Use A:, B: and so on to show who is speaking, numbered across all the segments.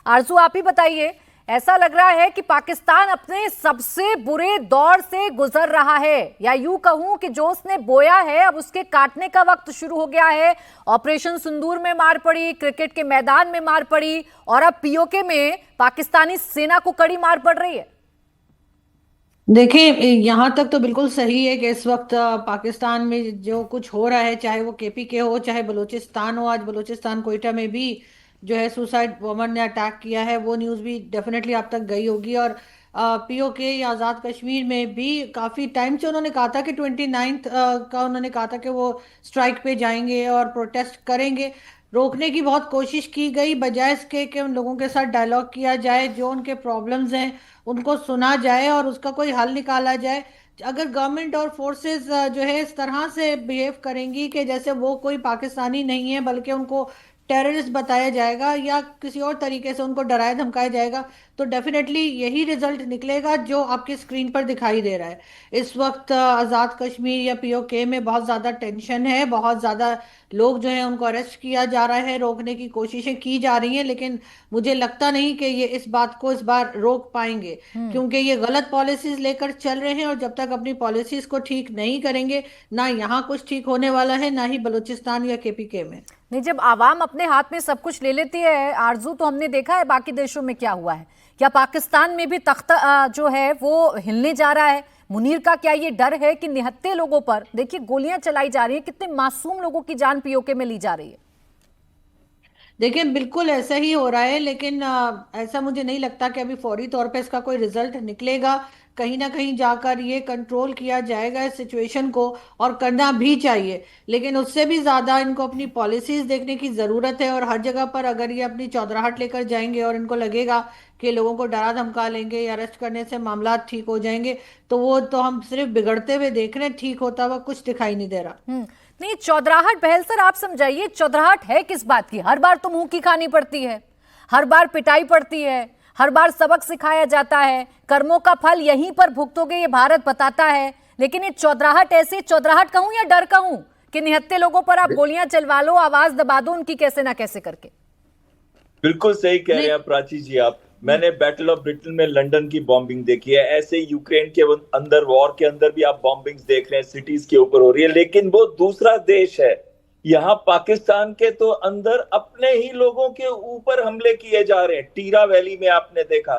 A: आरजू, आप ही बताइए, ऐसा लग रहा है कि पाकिस्तान अपने सबसे बुरे दौर से गुजर रहा है, या यूं कहूं कि जो उसने बोया है अब उसके काटने का वक्त शुरू हो गया है। ऑपरेशन सिंदूर में मार पड़ी, क्रिकेट के मैदान में मार पड़ी, और अब पीओके में पाकिस्तानी सेना को कड़ी मार पड़ रही है।
B: देखिए, यहाँ तक तो बिल्कुल सही है कि इस वक्त पाकिस्तान में जो कुछ हो रहा है, चाहे वो केपीके हो चाहे बलूचिस्तान हो। आज बलूचिस्तान कोयटा में भी जो है सुसाइड बॉम्बर ने अटैक किया है, वो न्यूज़ भी डेफिनेटली आप तक गई होगी। और पीओके या आज़ाद कश्मीर में भी काफ़ी टाइम से उन्होंने कहा था कि 29 का उन्होंने कहा था कि वो स्ट्राइक पे जाएंगे और प्रोटेस्ट करेंगे। रोकने की बहुत कोशिश की गई, बजाय इसके कि उन लोगों के साथ डायलॉग किया जाए, जो उनके प्रॉब्लम्स हैं उनको सुना जाए और उसका कोई हल निकाला जाए। अगर गवर्नमेंट और फोर्सेस जो है इस तरह से बिहेव करेंगी कि जैसे वो कोई पाकिस्तानी नहीं है बल्कि उनको टेररिस्ट बताया जाएगा या किसी और तरीके से उनको डराया धमकाया जाएगा, तो डेफिनेटली यही रिजल्ट निकलेगा जो आपकी स्क्रीन पर दिखाई दे रहा है। इस वक्त आज़ाद कश्मीर या पीओके में बहुत ज़्यादा टेंशन है, बहुत ज़्यादा लोग जो है उनको अरेस्ट किया जा रहा है, रोकने की कोशिशें की जा रही हैं, लेकिन मुझे लगता नहीं कि ये इस बात को इस बार रोक पाएंगे, क्योंकि ये गलत पॉलिसीज लेकर चल रहे हैं। और जब तक अपनी पॉलिसीज को ठीक नहीं करेंगे, ना यहाँ कुछ ठीक होने वाला है, ना ही बलूचिस्तान या केपीके में।
A: नहीं, जब आवाम अपने हाथ में सब कुछ ले लेती है आरजू, तो हमने देखा है बाकी देशों में क्या हुआ है। क्या पाकिस्तान में भी तख्ता जो है वो हिलने जा रहा है? मुनीर का क्या ये डर है कि निहत्थे लोगों पर देखिए गोलियां चलाई जा रही हैं, कितने मासूम लोगों की जान पीओके में ली जा रही है।
B: देखिए, बिल्कुल ऐसा ही हो रहा है, लेकिन ऐसा मुझे नहीं लगता कि अभी फौरी तौर पे इसका कोई रिजल्ट निकलेगा। कहीं ना कहीं जाकर ये कंट्रोल किया जाएगा इस सिचुएशन को, और करना भी चाहिए। लेकिन उससे भी ज़्यादा इनको अपनी पॉलिसीज देखने की ज़रूरत है। और हर जगह पर अगर ये अपनी चौधराहट लेकर जाएंगे और इनको लगेगा कि लोगों को डरा धमका लेंगे या अरेस्ट करने से मामला ठीक हो जाएंगे, तो वो तो हम सिर्फ बिगड़ते हुए देख रहे हैं, ठीक होता हुआ कुछ दिखाई नहीं दे रहा।
A: नहीं, चौधराहट बहल सर, आप समझाइए, चौधराहट है किस बात की? हर बार तो मुंह की खानी पड़ती है, हर बार पिटाई पड़ती है, हर बार सबक सिखाया जाता है, कर्मों का फल यहीं पर भुगतोगे ये भारत बताता है। लेकिन ये चौधराहट, ऐसे चौधराहट कहूं या डर कहूं कि निहत्थे लोगों पर आप गोलियां चलवा लो, आवाज दबा दो उनकी कैसे ना कैसे करके।
C: बिल्कुल सही कह रहे
B: नहीं।
C: हैं प्राची जी आप। मैंने बैटल ऑफ ब्रिटेन में लंदन की बॉम्बिंग देखी है, ऐसे यूक्रेन के अंदर वॉर के अंदर भी आप बॉम्बिंग्स देख रहे हैं, सिटीज के ऊपर हो रही है, लेकिन वो दूसरा देश है। यहाँ पाकिस्तान के तो अंदर अपने ही लोगों के ऊपर हमले किए जा रहे हैं। टीरा वैली में आपने देखा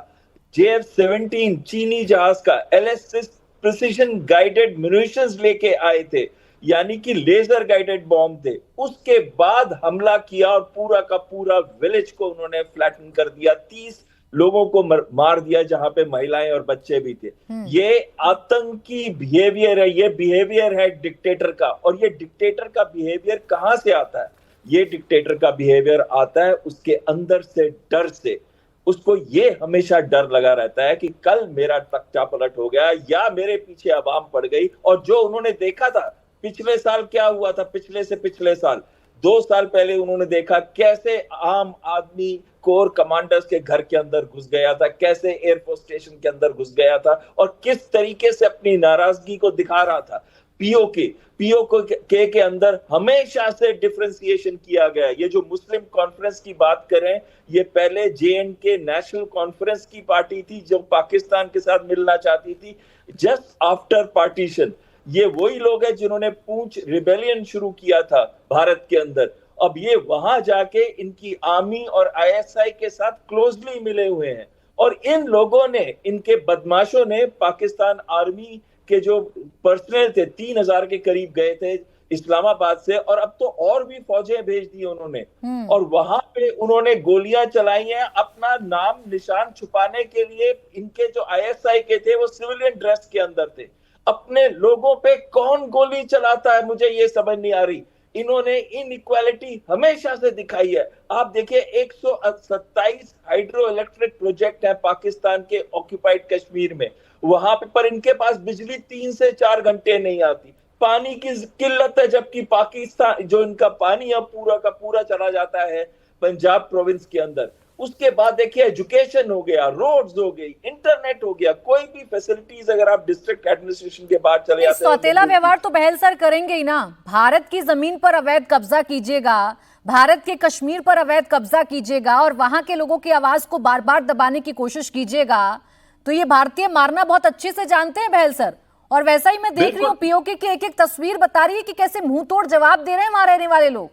C: JF-17 चीनी जहाज का LS-6 प्रिसिशन गाइडेड म्यूनिशंस लेके आए थे, यानी कि लेजर गाइडेड बॉम्ब थे। उसके बाद हमला किया और पूरा का पूरा विलेज को उन्होंने फ्लैटन कर दिया, 30 लोगों को मार दिया, जहां पे महिलाएं और बच्चे भी थे। ये आतंकी बिहेवियर है, ये बिहेवियर है डिक्टेटर का। और ये डिक्टेटर का बिहेवियर कहां से आता है? ये डिक्टेटर का बिहेवियर आता है उसके अंदर से, डर से। उसको ये हमेशा डर लगा रहता है कि कल मेरा तख्ता पलट हो गया या मेरे पीछे अवाम पड़ गई। और जो उन्होंने देखा था पिछले साल, क्या हुआ था पिछले से पिछले साल, 2 साल पहले उन्होंने देखा कैसे आम आदमी कोर कमांडर्स के घर के अंदर घुस गया था, कैसे एयरफोर्स स्टेशन के अंदर घुस गया था, और किस तरीके से अपनी नाराजगी को दिखा रहा था। पीओके के अंदर हमेशा से डिफरेंशिएशन किया गया। ये जो मुस्लिम कॉन्फ्रेंस की बात करें, ये पहले JNK नेशनल कॉन्फ्रेंस की पार्टी थी जो पाकिस्तान के साथ मिलना चाहती थी जस्ट आफ्टर पार्टीशन। ये वही लोग हैं जिन्होंने पूंछ रिबेलियन शुरू किया था भारत के अंदर। अब ये वहां जाके इनकी आर्मी और ISI के साथ क्लोजली मिले हुए हैं, और इन लोगों ने, इनके बदमाशों ने पाकिस्तान आर्मी के जो पर्सनल थे 3000 के करीब गए थे इस्लामाबाद से, और अब तो और भी फौजें भेज दी उन्होंने। और वहां पे उन्होंने गोलियां चलाई हैं अपना नाम निशान छुपाने के लिए। इनके जो ISI के थे वो सिविलियन ड्रेस के अंदर थे। अपने लोगों पे कौन गोली चलाता है, मुझे ये समझ नहीं आ रही। इन्होंने इनइक्वालिटी हमेशा से दिखाई है। आप देखिए 127 हाइड्रो इलेक्ट्रिक प्रोजेक्ट है पाकिस्तान के ऑक्यूपाइड कश्मीर में, वहां पे पर इनके पास बिजली 3 से 4 घंटे नहीं आती। पानी की किल्लत है, जबकि पाकिस्तान जो इनका पानी अब पूरा का पूरा चला जाता है पंजाब प्रोविंस के अंदर। उसके बाद देखिए एजुकेशन हो गया, रोड्स हो गई, इंटरनेट हो गया, कोई भी फैसिलिटीज अगर आप डिस्ट्रिक्ट एडमिनिस्ट्रेशन के बाहर चले
A: नहीं,
C: जाते हैं
A: सौतेला व्यवहार तो बहल सर करेंगे ही ना। भारत की जमीन पर अवैध कब्जा कीजिएगा, भारत के कश्मीर पर अवैध कब्जा कीजिएगा और वहां के लोगों की आवाज को बार बार दबाने की कोशिश कीजिएगा, तो ये भारतीय मारना बहुत अच्छे से जानते हैं बहल सर। और वैसा ही मैं देख रही हूँ पीओके की एक एक तस्वीर बता रही है कि कैसे मुंह तोड़ जवाब दे रहे हैं वहां रहने वाले लोग।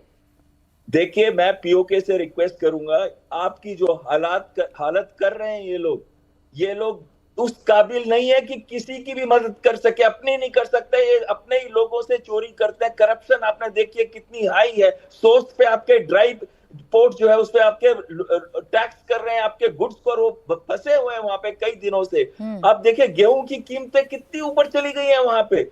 C: देखिए, मैं पीओके से रिक्वेस्ट करूंगा, आपकी जो हालत कर रहे हैं ये लोग उस काबिल नहीं है कि किसी की भी मदद कर सके, अपनी नहीं कर सकते, ये अपने ही लोगों से चोरी करते हैं। करप्शन आपने देखिए कितनी हाई है, सोर्स पे आपके ड्राइव पोर्ट जो है उस पे आपके टैक्स कर रहे हैं आपके गुड्स पर, वो फंसे हुए हैं वहां पे कई दिनों से। आप देखिए गेहूं की कीमतें कितनी ऊपर चली गई है वहां पे।